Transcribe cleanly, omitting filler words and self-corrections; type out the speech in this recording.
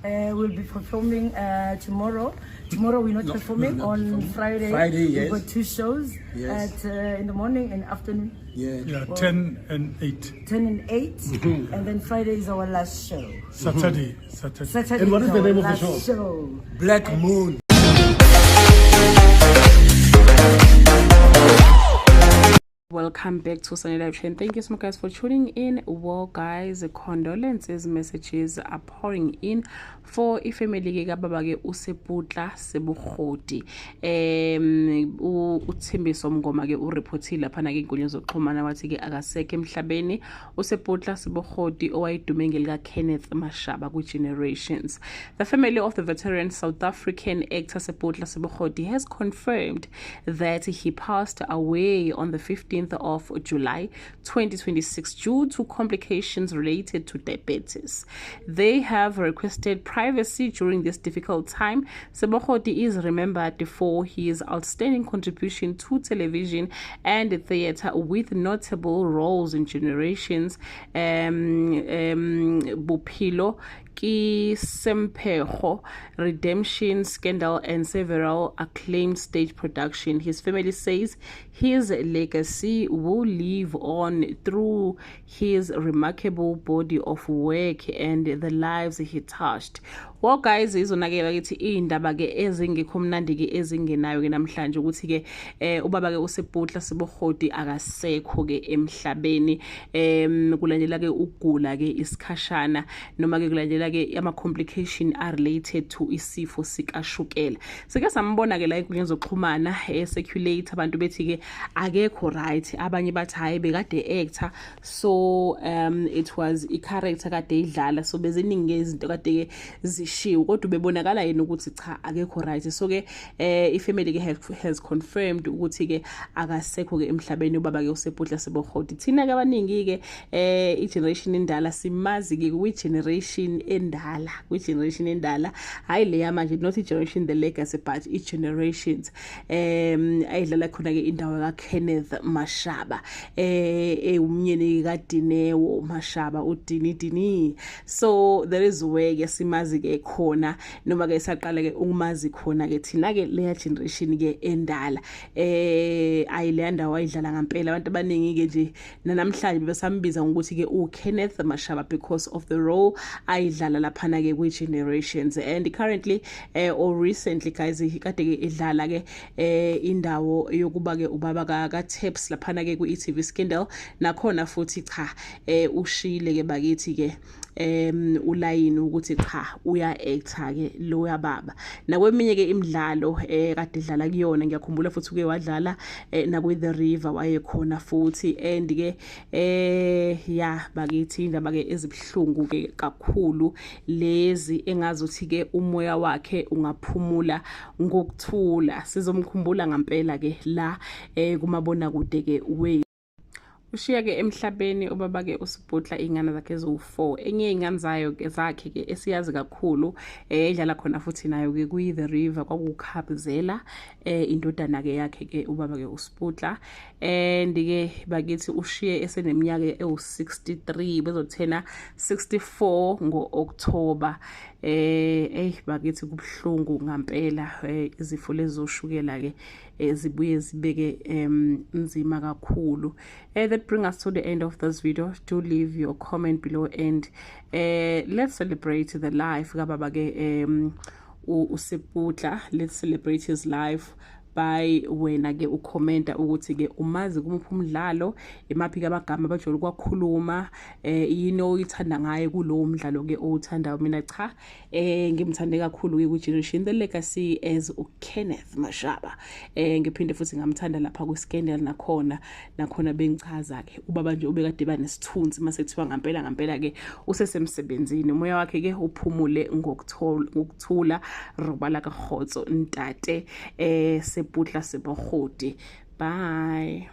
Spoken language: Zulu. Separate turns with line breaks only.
We'll be performing tomorrow. Tomorrow we're not performing. On Friday.
Friday, yes.
We've got 2 shows
Yes.
in the morning and afternoon.
Yeah.
10 and 8.
10 and 8. And then Friday is our last show.
Saturday.
Saturday
And what is the
our
name of the
last
show? Black Moon.
Welcome back to Sunny Live Chain. Thank you so much, guys, for tuning in. Well, guys, condolences messages are pouring in for ifamily ke baba ke uSeputla Sebugodi. Uthembiso Mngoma ke ureportile lapha ke inkundla zokuxhumana wathi ke akasekho emhlabeni uSeputla Sebugodi owayedume ngelika Kenneth Mashaba ku Generations. The family of the veteran South African actor Seputla Sebugodi has confirmed that he passed away on the 15th of July 2026 due to complications related to diabetes. They have requested privacy during this difficult time. Sebugodi is remembered for his outstanding contribution to television and theatre with notable roles in Generations, Bophelo Ke Semphego, Redemption, Scandal, and several acclaimed stage productions. His family says his legacy will live on through his remarkable body of work and the lives he touched. Well, guys, izona ke bakithi indaba ke ezingekho mnandi ke ezingenayo ke namhlanje ukuthi ke ubaba ke uSeputla Sebugodi akasekho ke emhlabeni, kulandela ke ugula ke isikhashana noma ke kulandela ke ama complication are related to isifo sikashukela. Sike sambona ke la inkundla zokuxhumana circulate abantu bethi ke akekho right, abanye bathi hayi bekade actor, so it was a character kade idlala, so beziningi izinto kade ke zishiwo kodwa bebonakala yena ukuthi cha akekho right. So ke ifamily ke has confirmed ukuthi ke akasekho ke emhlabeni ubaba ke uSeputla Sebugodi. Thina ke abaningi ke I generation endala simazi ke kwi generation endala, hayi le manje, not I generation the legacy but I generations ayidlala khona ke indawo ka Kenneth Mashaba, umnyeni ka Dinewo Mashaba uDini. So there is way ke simazi ke khona noma ke saqala ke ukumazi khona ke thina ke leya generation ke endala, ayilanda wayidlala ngempela. Abantu abaningi ke nje namhlanje besambiza ngokuthi ke uKenneth Mashaba because of the role ayidlala lapha ke kwi Generations. And currently or recently, guys, kade ke idlala ke indawo yokuba ke ubaba ka Taps lapha ke ku eTV Scandal, nakhona futhi cha ushile ke bakithi ke ulayini ukuthi cha uya actor ke lo yababa. Nakweminye ke imidlalo kade idlala kuyona, ngiyakhumbula futhi uke wadlala nakwi The River wayekhona futhi, and ke bakithi indaba ke ezibhlungu ke kakhulu lezi engazuthi ke umoya wakhe ungaphumula ngokuthula. Sizomkhumbula ngempela ke la kumabona kude ke ushiya ke emhlabeni ubaba ke uSeputla ingane zakhe ezo4. Enye ingane zakhe ke esiyazi kakhulu edlala khona futhi nayo ke kuyi The River kwakukhabuzela indodana ke yakhe ke ubaba ke uSeputla, and ke bakithi ushiye eseneminyaka ewu63 bezothena 64 ngo-October. Bakithi kubhlungu ngempela, izifo lezoshukela ke zibuye zibeke nzima kakhulu. That brings us to the end of this video. Do leave your comment below and let's celebrate the life ka baba ke uSeputla. Let's celebrate his life by wena ke ukhomenta ukuthi ke umazi kumuphi umdlalo, emaphi ke amagama abajwayele ukwakhuluma, yini oyithanda ngaye kulowo mdlalo ke owuthandayo. Mina cha ngimthande kakhulu ke ku Generation the Legacy as uKenneth Mashaba, ngiphinde futhi ngamthanda lapha ku Scandal nakhona bengichaza ke ubaba nje ubekade banesithunzi mase kuthiwa ngempela ke usesemsebenzini, umoya wakhe ke uphumule ngokuthula robala ka Khotso ntate Seputla Sebugodi. Bye.